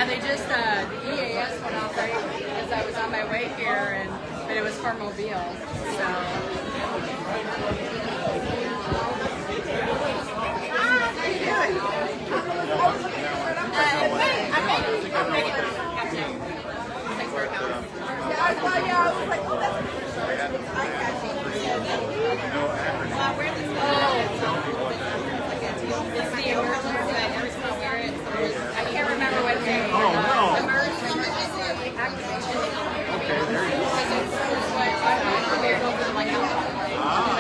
Yeah, they just, the EAS went out right as I was on my way here, but it was for Mobile, It's the emergency. I can't remember what day. Emergency activation. When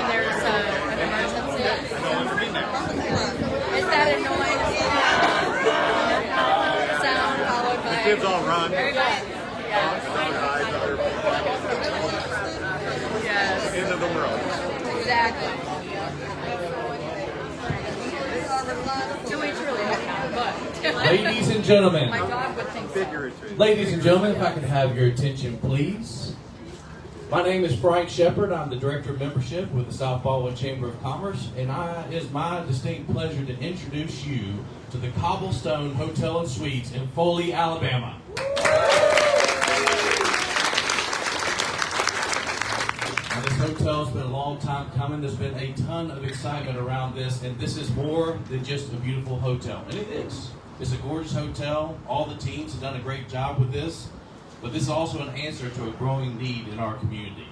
there's an emergency. It's that annoying sound followed by. Kids all run. Very good. Yes. End of the world. Exactly. Do we truly have but Ladies and gentlemen, my dog would think so. ladies and gentlemen, if I could have your attention, please. My name is Frank Shepard. I'm the Director of Membership with the South Baldwin Chamber of Commerce, and it is my distinct pleasure to introduce you to the Cobblestone Hotel and Suites in Foley, Alabama. Now, this hotel's been a long time coming. There's been a ton of excitement around this, and this is more than just a beautiful hotel. And it is. It's a gorgeous hotel. All the teams have done a great job with this. But this is also an answer to a growing need in our community.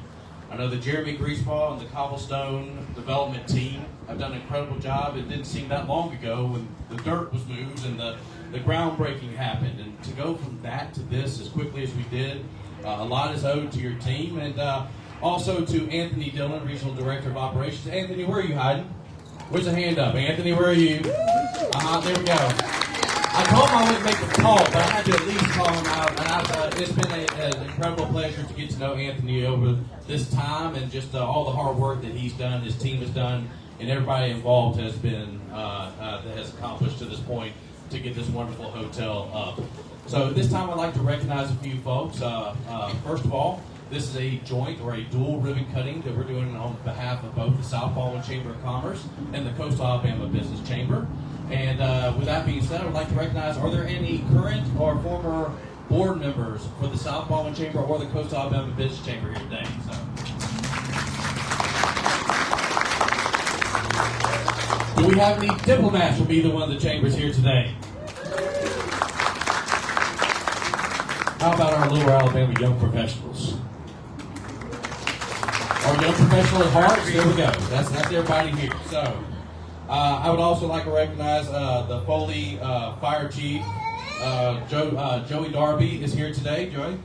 I know that Jeremy Griesbaugh and the Cobblestone development team have done an incredible job. It didn't seem that long ago when the dirt was moved and the groundbreaking happened. And to go from that to this as quickly as we did, a lot is owed to your team. And also to Anthony Dillon, Regional Director of Operations. Anthony, where are you hiding? Where's the hand up? Anthony, where are you? There we go. I told him I wouldn't make the call, but I had to at least call him out. And it's been an incredible pleasure to get to know Anthony over this time, and just all the hard work that he's done, his team has done, and everybody involved has been that has accomplished to this point to get this wonderful hotel up. So this time I'd like to recognize a few folks. First of all, this is a joint or a dual ribbon cutting that we're doing on behalf of both the South Baldwin Chamber of Commerce and the Coastal Alabama Business Chamber. And with that being said, I would like to recognize, are there any current or former board members for the South Baldwin Chamber or the Coastal Alabama Business Chamber here today? Do we have any diplomats from either one of the chambers here today? How about our Lower Alabama young professionals? Our young professional at heart? There we go. That's everybody here. So, I would also like to recognize the Foley Fire Chief, Joey Darby is here today. Joey?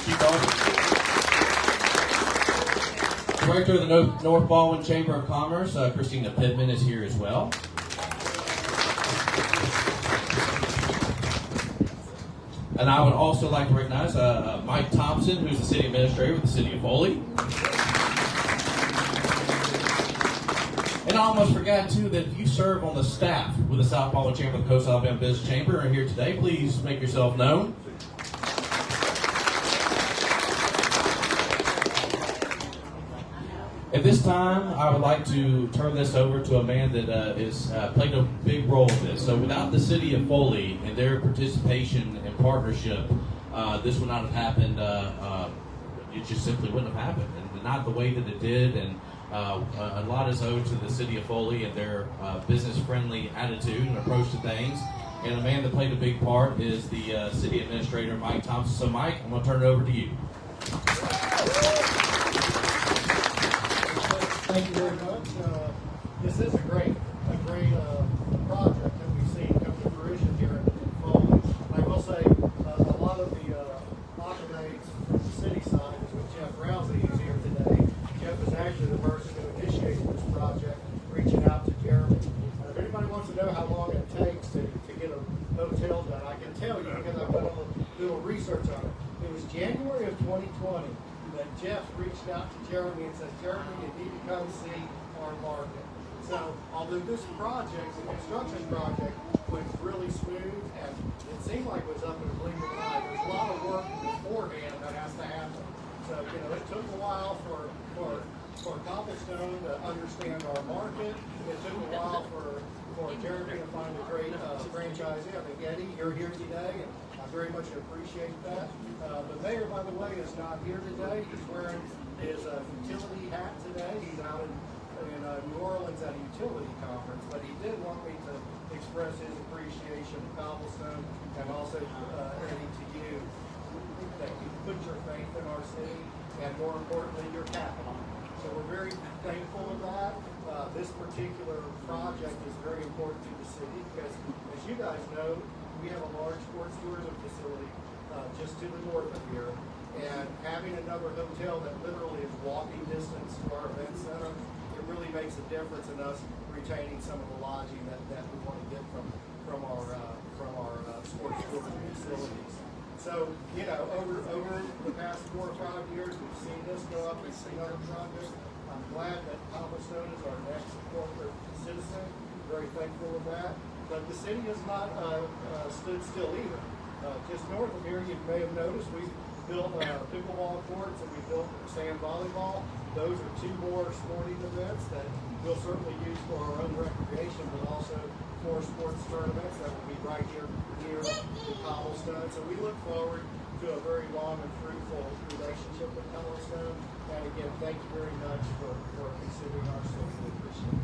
Chief Darby. Director of the North Baldwin Chamber of Commerce, Christina Pittman is here as well. And I would also like to recognize Mike Thompson, who's the City Administrator with the City of Foley. And I almost forgot, too, that if you serve on the staff with the South Baldwin Chamber of the Coastal Alabama Business Chamber and are here today, please make yourself known. At this time, I would like to turn this over to a man that is played a big role in this. So without the City of Foley and their participation and partnership, this would not have happened. It just simply wouldn't have happened, and not the way that it did. And a lot is owed to the City of Foley and their business-friendly attitude and approach to things. And a man that played a big part is the City Administrator, Mike Thompson. So, Mike, I'm going to turn it over to you. Thank you very much. This is a great project that we see come to fruition here in Foley. I will say a lot of the accolades from the city side is with Jeff Rousey, who's here today. Jeff is actually the person who initiated this project, reaching out to Jeremy. If anybody wants to know how long it takes to get a hotel done, I can tell you because I've done a little research on it. It was January of 2020 that Jeff reached out to Jeremy and said, Jeremy, you need to come see our market. So, although this project, the construction project, went really smooth and it seemed like it was up in a blink of an eye, there's a lot of work beforehand that has to happen. So, it took a while for Cobblestone to understand our market. It took a while for for Jeremy to find a great franchisee. I think Eddie, you're here today, and I very much appreciate that. The mayor, by the way, is not here today. He's wearing his utility hat today. He's out in New Orleans at a utility conference, but he did want me to express his appreciation to Cobblestone and also Eddie, to you, that you put your faith in our city and, more importantly, your capital. So we're very thankful of that. This particular project is very important to the city because, as you guys know, we have a large sports tourism facility just to the north of here. And having another hotel that literally is walking distance to our event center, it really makes a difference in us retaining some of the lodging that we want to get from our sports tourism facilities. So, you know, over the past 4 or 5 years, we've seen this go up. We've seen other projects. I'm glad that Cobblestone is our next corporate citizen. Very thankful of that. But the city has not stood still either. Just north of here, you may have noticed, we built pickleball courts and we built sand volleyball. Those are 2 more sporting events that we'll certainly use for our own recreation, but also for sports tournaments that will be right here near the Cobblestone. So we look forward to a very long and fruitful relationship with Cobblestone. And again, thank you very much for considering our city. We appreciate it.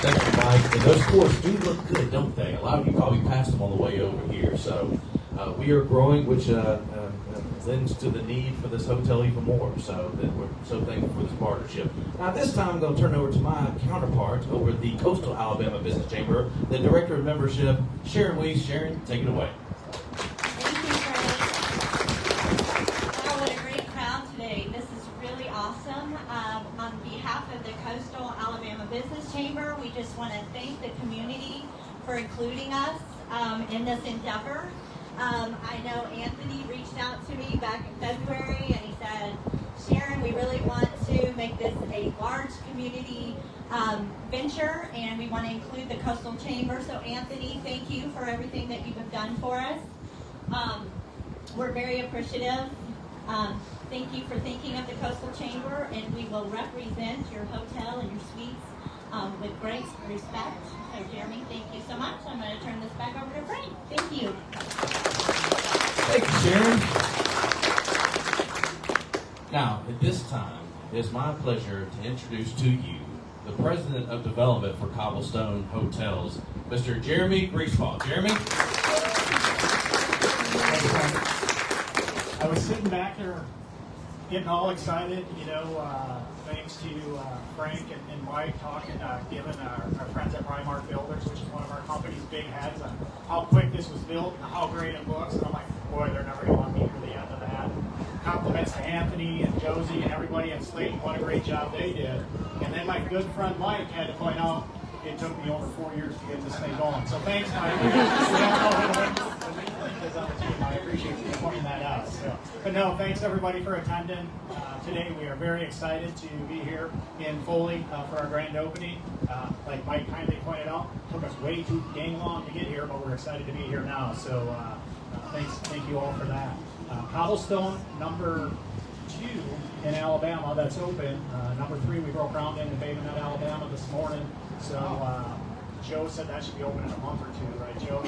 Thank you, Mike. And those courts do look good, don't they? A lot of you probably passed them on the way over here. So we are growing, which lends to the need for this hotel even more. So that we're so thankful for this partnership. Now, this time I'm going to turn over to my counterpart over at the Coastal Alabama Business Chamber, the Director of Membership, Sharon Weiss. Sharon, take it away. Thank you, Freddie. Wow, what a great crowd today. This is really awesome. On behalf of the Coastal Alabama Business Chamber, we just want to thank the community for including us in this endeavor. I know Anthony reached out to me back in February and he said, Sharon, we really want to make this a large community venture and we want to include the Coastal Chamber. So Anthony, thank you for everything that you have done for us. We're very appreciative. Thank you for thinking of the Coastal Chamber, and we will represent your hotel and your suites with great respect. So Jeremy, thank you so much. I'm going to turn this back over to Frank. Thank you. Thank you, Sharon. Now, at this time, it is my pleasure to introduce to you the President of Development for Cobblestone Hotels, Mr. Jeremy Griesbaugh. Jeremy? I was sitting back there getting all excited, thanks to Frank and Mike talking, giving our friends at Primark Builders, which is one of our company's big heads, on how quick this was built and how great it looks. And I'm like, boy, they're never going to want me for the end of that. Compliments to Anthony and Josie and everybody at Slayton. What a great job they did. And then my good friend Mike had to point out, it took me over 4 years to get this thing going. So thanks, Mike. We don't know who is on the team. I appreciate you pointing that out. So, but no, thanks everybody for attending. Today we are very excited to be here in Foley for our grand opening. Like Mike kindly pointed out, it took us way too dang long to get here, but we're excited to be here now. So thank you all for that. Cobblestone number 2 in Alabama that's open. Number 3 we broke ground in Bay Minette, Alabama this morning. So Joe said that should be open in a month or 2, right, Joe?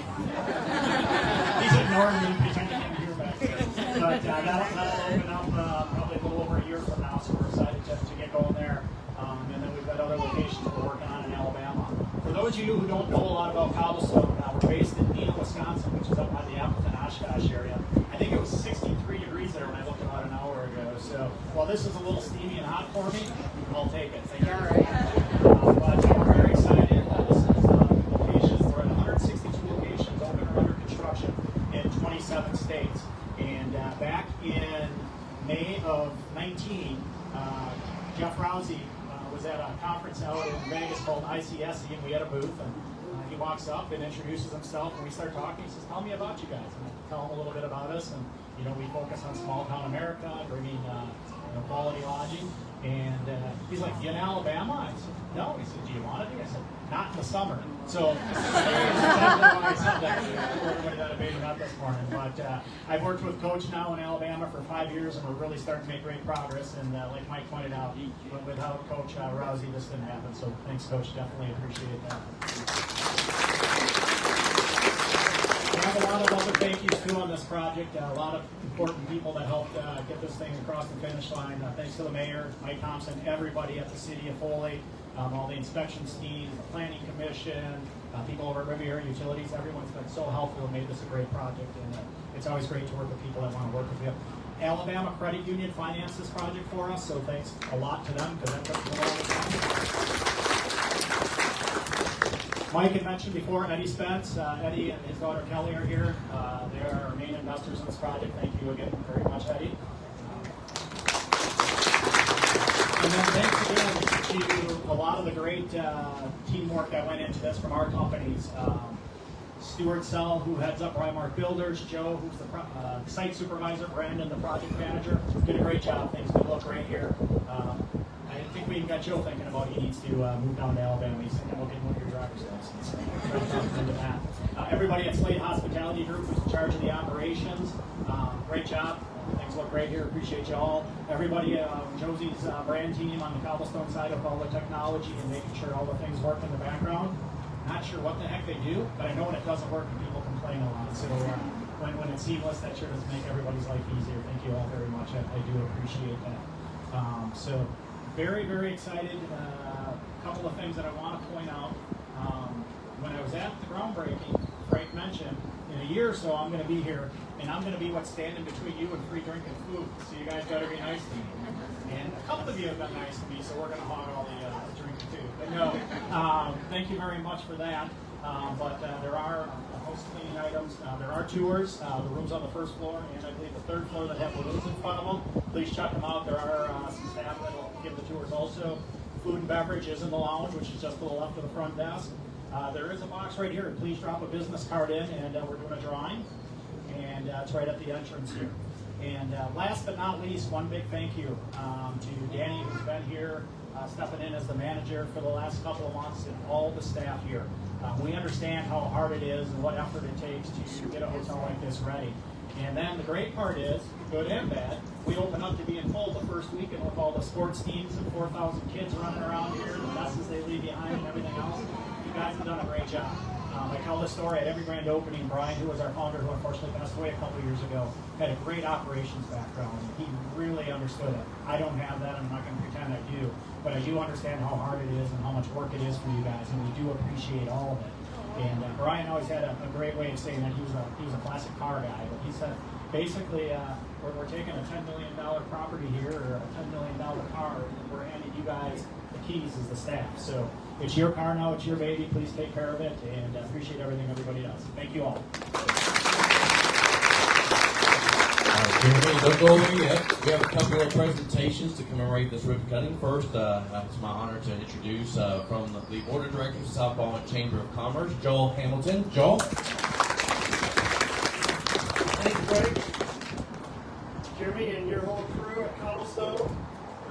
He's ignoring me, pretending I'm here back there. But that'll open up probably a little over a year from now, so we're excited to get going there. And then we've got other locations we're working on in Alabama. For those of you who don't know a lot about Cobblestone, we're based in Neenah, Wisconsin, which is up by the Appleton, Oshkosh area. I think it was 63 degrees there when I looked about an hour ago. So while this is a little steamy and hot for me, you can all take it. Thank you. But we're very excited. This is locations. We're at 162 locations, open or under construction in 27 states. And back in May of 19, Jeff Rousey was at a conference out in Vegas called ICSE, and we had a booth. And he walks up and introduces himself, and we start talking. He says, "Tell me about you guys." And I tell him a little bit about us, and we focus on small town America, bringing quality lodging. And he's like, "You in Alabama?" I said, "No." He said, "Do you want to be?" I said, "Not in the summer. So that's why I said that for everybody that debated out this morning. But I've worked with Coach now in Alabama for 5 years, and we're really starting to make great progress. And like Mike pointed out, without Coach Rousey, this didn't happen. So thanks, Coach. Definitely appreciate that. We have a lot of other thank yous too on this project. A lot of important people that helped get this thing across the finish line. Thanks to the mayor, Mike Thompson, everybody at the city of Foley, all the inspections teams, the planning commission, people over at Riviera Utilities. Everyone's been so helpful and made this a great project. And it's always great to work with people that want to work with you. Alabama Credit Union financed this project for us, so thanks a lot to them because that took them a long time. Mike had mentioned before Eddie Spence. Eddie and his daughter Kelly are here. They are our main investors in this project. Thank you again very much, Eddie. And then thanks again to a lot of the great teamwork that went into this from our companies. Stuart Sell, who heads up Primark Builders, Joe, who's the site supervisor, Brandon, the project manager, did a great job. Things do look great here. I think we even got Joe thinking about he needs to move down to Alabama. He's thinking about getting one of your driver's license. Everybody at Slate Hospitality Group, who's in charge of the operations, great job. Things look great here. Appreciate you all. Everybody, Josie's brand team on the Cobblestone side of all the technology and making sure all the things work in the background. Not sure what the heck they do, but I know when it doesn't work and people complain a lot. So when it's seamless, that sure does make everybody's life easier. Thank you all very much. I do appreciate that. So very, very excited. A couple of things that I want to point out. When I was at the groundbreaking, Frank mentioned in a year or so I'm going to be here, and I'm going to be what's standing between you and free drinking food. So you guys better be nice to me. And a couple of you have been nice to me, so we're going to hog all the drinking too. But no, thank you very much for that. But there are a host of cleaning items. There are tours. The rooms on the first floor and I believe the third floor that have balloons in front of them. Please check them out. There are some staff that will give the tours also. Food and beverage is in the lounge, which is just to the left of the front desk. There is a box right here. Please drop a business card in, and we're doing a drawing. And it's right at the entrance here. And last but not least, one big thank you to Danny, who's been here, stepping in as the manager for the last couple of months, and all the staff here. We understand how hard it is and what effort it takes to get a hotel like this ready. And then the great part is, good and bad, we open up to being full the first weekend with all the sports teams and 4,000 kids running around here, the buses they leave behind and everything else. You guys have done a great job. I tell this story at every grand opening. Brian, who was our founder, who unfortunately passed away a couple of years ago, had a great operations background. He really understood it. I don't have that, and I'm not going to pretend I do, but I do understand how hard it is and how much work it is for you guys, and we do appreciate all of it. And Brian always had a great way of saying that he was a classic car guy, but he said basically we're taking a $10 million property here, or a $10 million car, and we're handing you guys the keys as the staff. So it's your car now, it's your baby. Please take care of it, and appreciate everything everybody does. Thank you all. Jeremy, don't go away yet. We have a couple of presentations to commemorate this ribbon cutting. First, it's my honor to introduce from the Board of Directors of South Baldwin Chamber of Commerce, Joel Hamilton. Joel? Thank you, Greg. Jeremy and your whole crew at Cobblestone,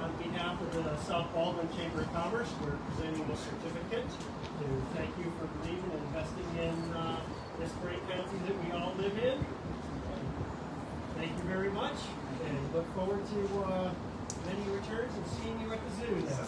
on behalf of the South Baldwin Chamber of Commerce, we're presenting this certificate to thank you for believing and investing in this great county that we all live in. Thank you very much, and look forward to many returns and seeing you at the zoo now.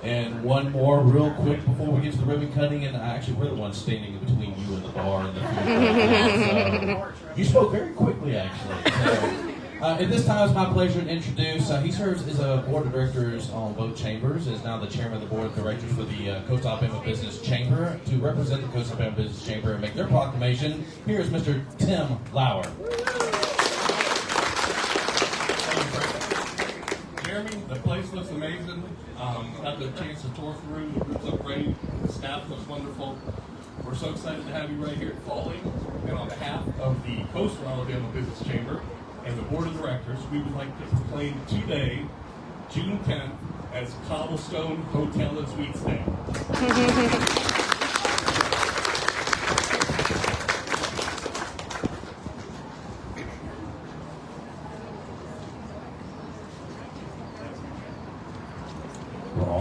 And one more real quick before we get to the ribbon cutting, and actually we're the ones standing in between you and the bar and the food. So, you spoke very quickly, actually. So, at this time, it's my pleasure to introduce, he serves as a board of directors on both chambers, is now the chairman of the board of directors for the Coast Alabama Business Chamber. To represent the Coast Alabama Business Chamber and make their proclamation, here is Mr. Tim Lauer. Jeremy, the place looks amazing. Got the chance to tour through. The rooms look great. The staff looks wonderful. We're so excited to have you right here at Foley. And on behalf of the Coastal Alabama Business Chamber and the Board of Directors, we would like to proclaim today, June 10th, as Cobblestone Hotel and Suites Day.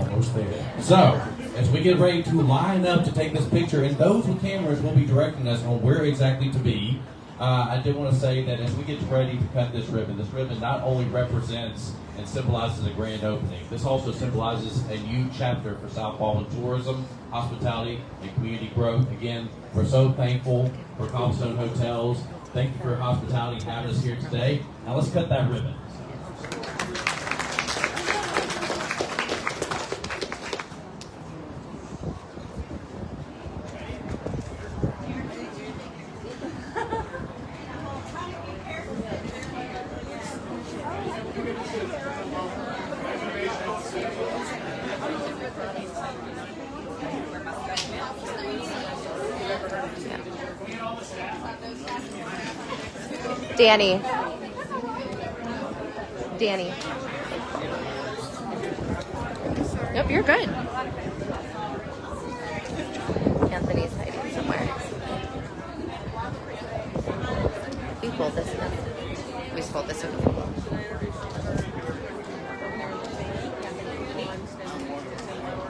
almost there. So, as we get ready to line up to take this picture, and those with cameras will be directing us on where exactly to be, I did want to say that as we get ready to cut this ribbon not only represents and symbolizes a grand opening, this also symbolizes a new chapter for South Baldwin tourism, hospitality, and community growth. Again, we're so thankful for Cobblestone Hotels. Thank you for your hospitality and having us here today. Now let's cut that ribbon. Danny. Yep, you're good. Anthony's hiding somewhere. We fold this up. We just fold this up.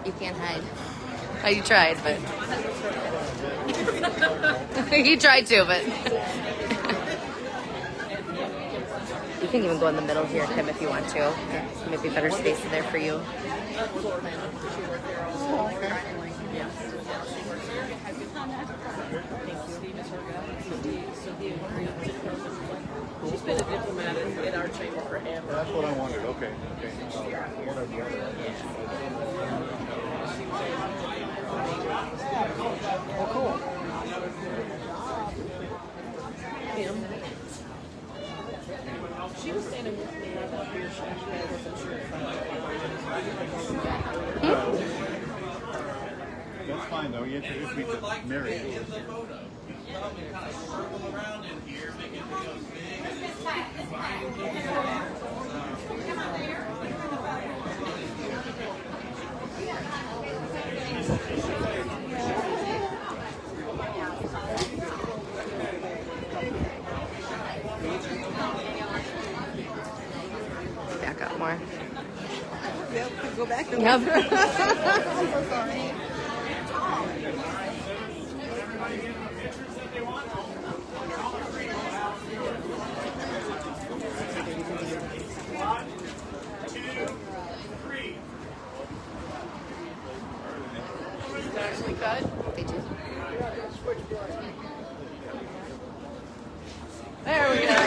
You can't hide. Oh, you tried, but... you tried to, but... You can even go in the middle here, Tim, if you want to. Maybe better space in there for you. She's been a diplomat in our chamber forever. That's what I wanted. Okay. Oh, cool. Him. She was standing with me. I thought we were sure. I wasn't sure. That's fine though. You introduced me to Mary. Back up more. Yep, go back to Yep. I'm so sorry. Actually cut. They do. There we go.